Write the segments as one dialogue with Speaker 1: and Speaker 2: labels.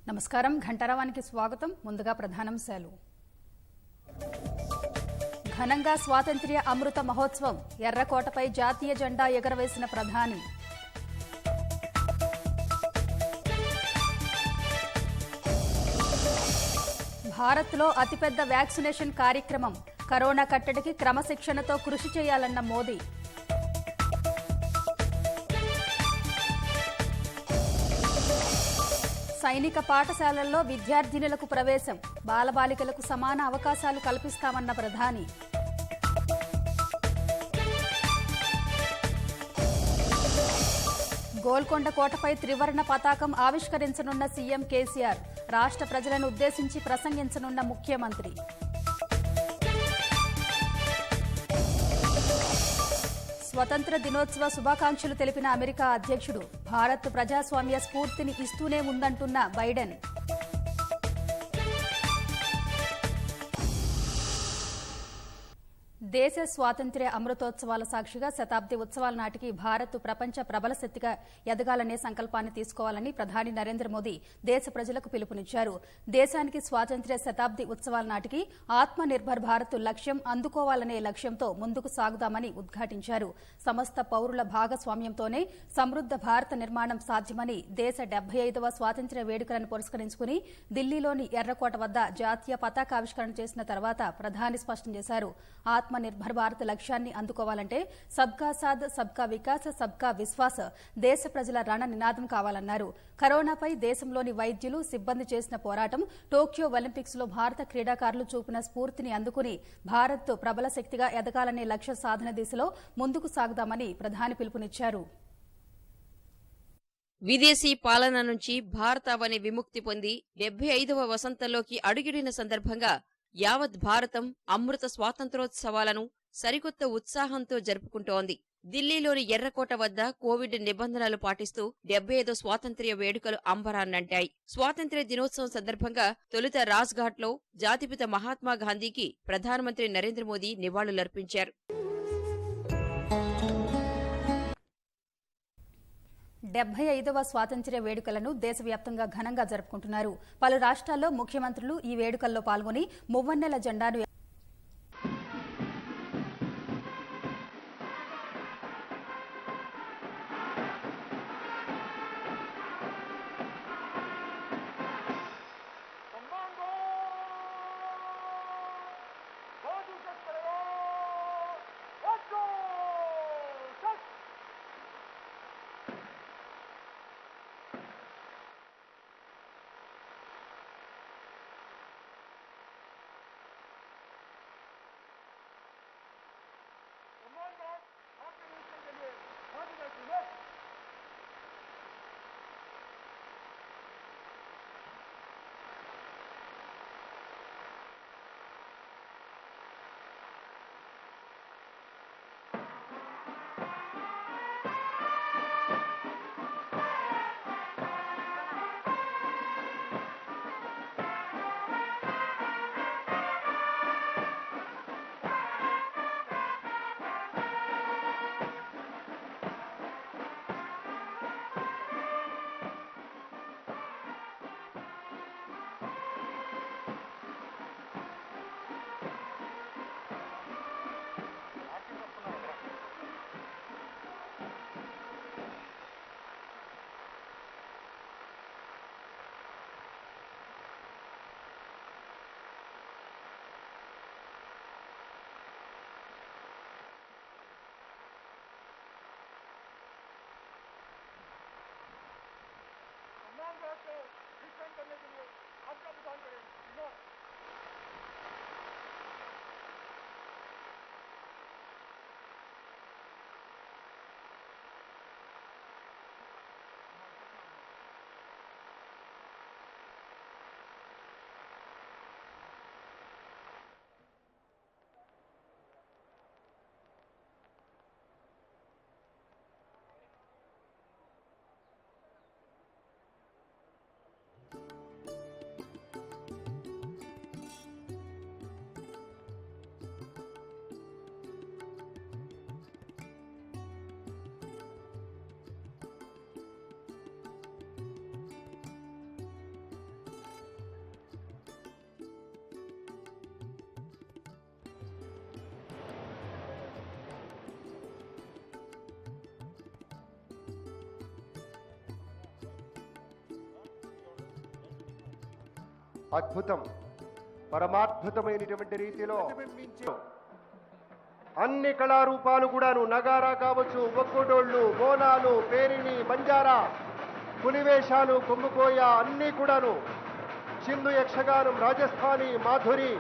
Speaker 1: నమస్కారం. ఘంటారావానికి స్వాగతం. ముందుగా ప్రధానాంశాలు. ఘనంగా స్వాతంత్ర్య అమృత మహోత్సవం. ఎర్రకోటపై జాతీయ జెండా ఎగరవేసిన ప్రధాని. భారత్లో అతిపెద్ద వ్యాక్సినేషన్ కార్యక్రమం. కరోనా కట్టడికి క్రమశిక్షణతో కృషి చేయాలన్న మోదీ. సైనిక పాఠశాలల్లో విద్యార్థినులకు ప్రవేశం. బాలబాలికలకు సమాన అవకాశాలు కల్పిస్తామన్న ప్రధాని. గోల్కొండ కోటపై త్రివర్ణ పతాకం ఆవిష్కరించనున్న సీఎం కేసీఆర్. రాష్ట్ర ప్రజలను ఉద్దేశించి ప్రసంగించనున్న ముఖ్యమంత్రి. స్వతంత్ర దినోత్సవ శుభాకాంక్షలు తెలిపిన అమెరికా అధ్యక్షుడు. భారత్ ప్రజాస్వామ్య స్ఫూర్తిని ఇస్తూనే ఉందంటున్న బైడెన్. దేశ స్వాతంత్ర్య అమృతోత్సవాల సాక్షిగా శతాబ్ది ఉత్సవాల నాటికి భారత్ ప్రపంచ ప్రబల శక్తిగా ఎదగాలనే సంకల్పాన్ని తీసుకోవాలని ప్రధాని నరేంద్ర మోదీ దేశ ప్రజలకు పిలుపునిచ్చారు. దేశానికి స్వాతంత్ర్య శతాబ్ది ఉత్సవాల నాటికి ఆత్మ నిర్భర్ భారత్ లక్ష్యం అందుకోవాలనే లక్ష్యంతో ముందుకు సాగుదామని ఉద్ఘాటించారు. సమస్త పౌరుల భాగస్వామ్యంతోనే సమృద్ధ భారత నిర్మాణం సాధ్యమని దేశ 75వ స్వాతంత్ర్య వేడుకలను పురస్కరించుకుని ఢిల్లీలోని ఎర్రకోట వద్ద జాతీయ పతాకావిష్కరణ చేసిన తర్వాత ప్రధాని స్పష్టం చేశారు. ఆత్మ నిర్భర్ భారత్ లక్ష్యాన్ని అందుకోవాలంటే సబ్కా సాథ్, సబ్కా వికాస్, సబ్కా విశ్వాస్ దేశ ప్రజల రణ నినాదం కావాలన్నారు. కరోనాపై దేశంలోని వైద్యులు, సిబ్బంది చేసిన పోరాటం, టోక్యో ఒలింపిక్స్ లో భారత క్రీడాకారులు చూపిన స్ఫూర్తిని అందుకుని భారత్ ప్రబల శక్తిగా ఎదగాలనే లక్ష్య సాధన దిశలో ముందుకు సాగుదామని ప్రధాని పిలుపునిచ్చారు.
Speaker 2: విదేశీ పాలన నుంచి భారతావని విముక్తి పొంది 75వ వసంతంలోకి అడుగిడిన సందర్భంగా యావత్ భారతం అమృత స్వాతంత్రోత్సవాలను సరికొత్త ఉత్సాహంతో జరుపుకుంటోంది. ఢిల్లీలోని ఎర్రకోట వద్ద కోవిడ్ నిబంధనలు పాటిస్తూ 75 స్వాతంత్ర్య వేడుకలు అంబరాన్నంటాయి. స్వాతంత్ర్య దినోత్సవం సందర్భంగా తొలుత రాజ్ఘాట్లో జాతిపిత మహాత్మా గాంధీకి ప్రధానమంత్రి నరేంద్ర మోదీ నివాళులర్పించారు.
Speaker 1: 75వ స్వాతంత్ర్య వేడుకలను దేశవ్యాప్తంగా ఘనంగా జరుపుకుంటున్నారు. పలు రాష్ట్రాల్లో ముఖ్యమంత్రులు ఈ వేడుకల్లో పాల్గొని మువ్వన్నెల జెండాను
Speaker 3: करने के लिए आपका विधान करें।
Speaker 4: అద్భుతం, పరమాద్భుతమైనటువంటి రీతిలో అన్ని కళారూపాలు కూడాను, నగారా కావచ్చు, ఒక్కుడోళ్ళు, బోనాలు, పేరిణి, బంజారా, పులివేషాలు, కొమ్ముకోయ అన్నీ కూడాను, చిందు యక్షగానం, రాజస్థానీ, మాధురి,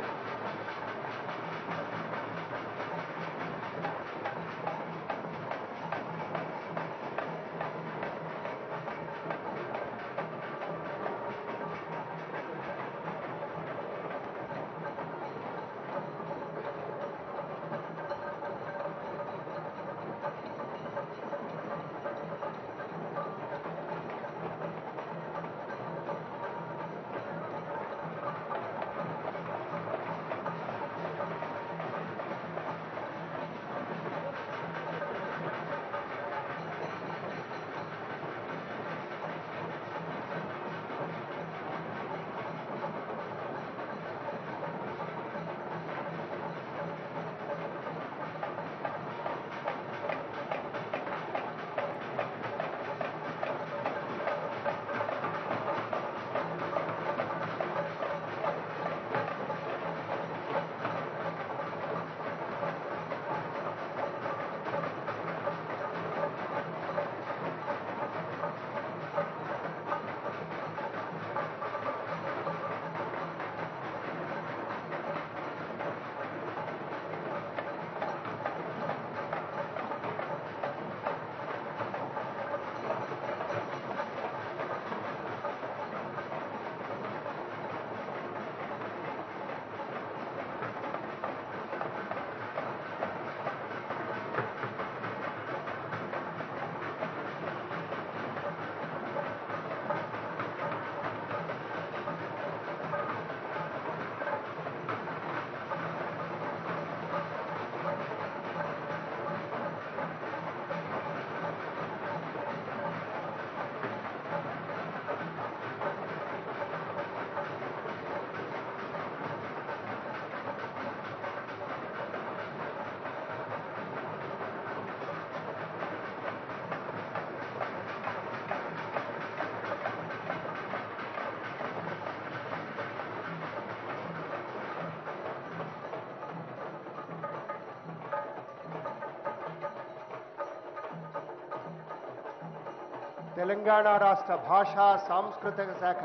Speaker 4: తెలంగాణ రాష్ట్ర భాషా సాంస్కృతిక శాఖ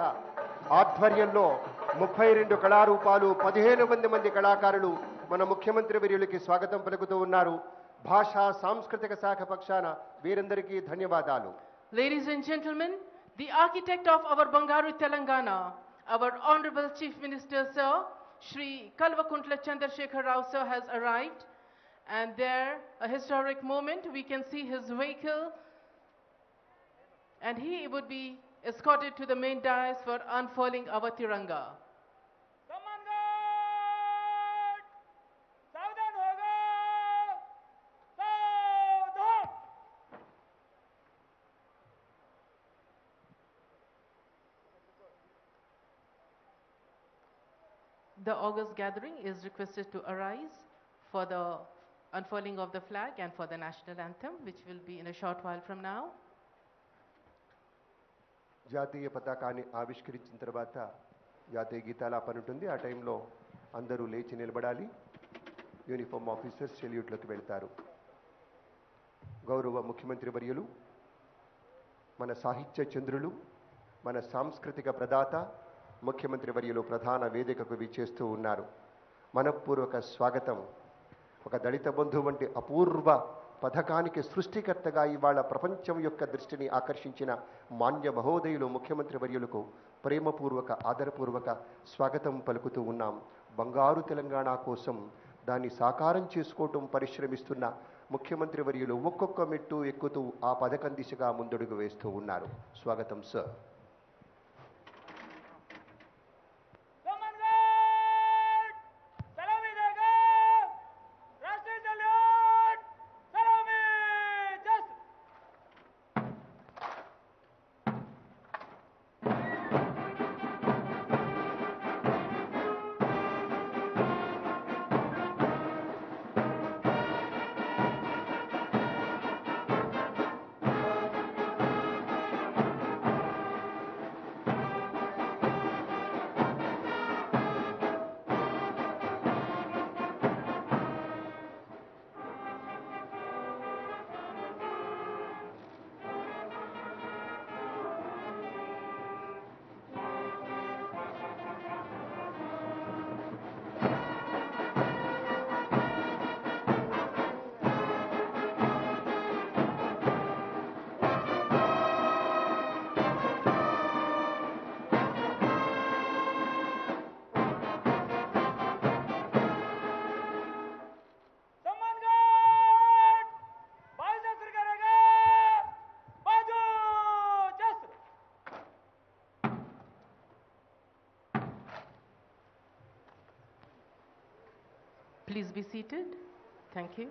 Speaker 4: ఆధ్వర్యంలో 32 కళారూపాలు, 15 మంది కళాకారులు మన ముఖ్యమంత్రి వర్యులకి స్వాగతం పలుకుతూ ఉన్నారు. భాషా సాంస్కృతిక శాఖ పక్షాన వీరందరికీ ధన్యవాదాలు.
Speaker 5: Ladies and gentlemen, the architect of our Bangaru Telangana, our Honorable Chief Minister Sir, Shri Kalvakuntla Chandrasekhar Rao Sir has arrived, and there, a historic moment, we can see his vehicle, and he would be escorted to the main dais for unfurling our Tiranga.
Speaker 3: सम्मानगढ़ सावधान होगा, सावधान।
Speaker 5: The august gathering is requested to arise for the unfurling of the flag and for the national anthem, which will be in a short while from now.
Speaker 4: జాతీయ పతాకాన్ని ఆవిష్కరించిన తర్వాత జాతీయ గీతాలాపన ఉంటుంది. ఆ టైంలో అందరూ లేచి నిలబడాలి. యూనిఫామ్ ఆఫీసర్స్ సెల్యూట్లోకి వెళ్తారు. గౌరవ ముఖ్యమంత్రి వర్యులు, మన సాహిత్య చంద్రులు, మన సాంస్కృతిక ప్రదాత ముఖ్యమంత్రి వర్యులు ప్రధాన వేదికకు విచ్చేస్తూ ఉన్నారు. మనఃపూర్వక స్వాగతం. ఒక దళిత బంధు వంటి అపూర్వ పథకానికి సృష్టికర్తగా ఇవాళ ప్రపంచం యొక్క దృష్టిని ఆకర్షించిన మాన్య మహోదయులు ముఖ్యమంత్రి వర్యులకు ప్రేమపూర్వక ఆదరపూర్వక స్వాగతం పలుకుతూ ఉన్నాం. బంగారు తెలంగాణ కోసం దాన్ని సాకారం చేసుకోవటం పరిశ్రమిస్తున్న ముఖ్యమంత్రి వర్యులు ఒక్కొక్క మెట్టు ఎక్కుతూ ఆ పథకం దిశగా ముందడుగు వేస్తూ ఉన్నారు. స్వాగతం sir.
Speaker 5: Please be seated. Thank you.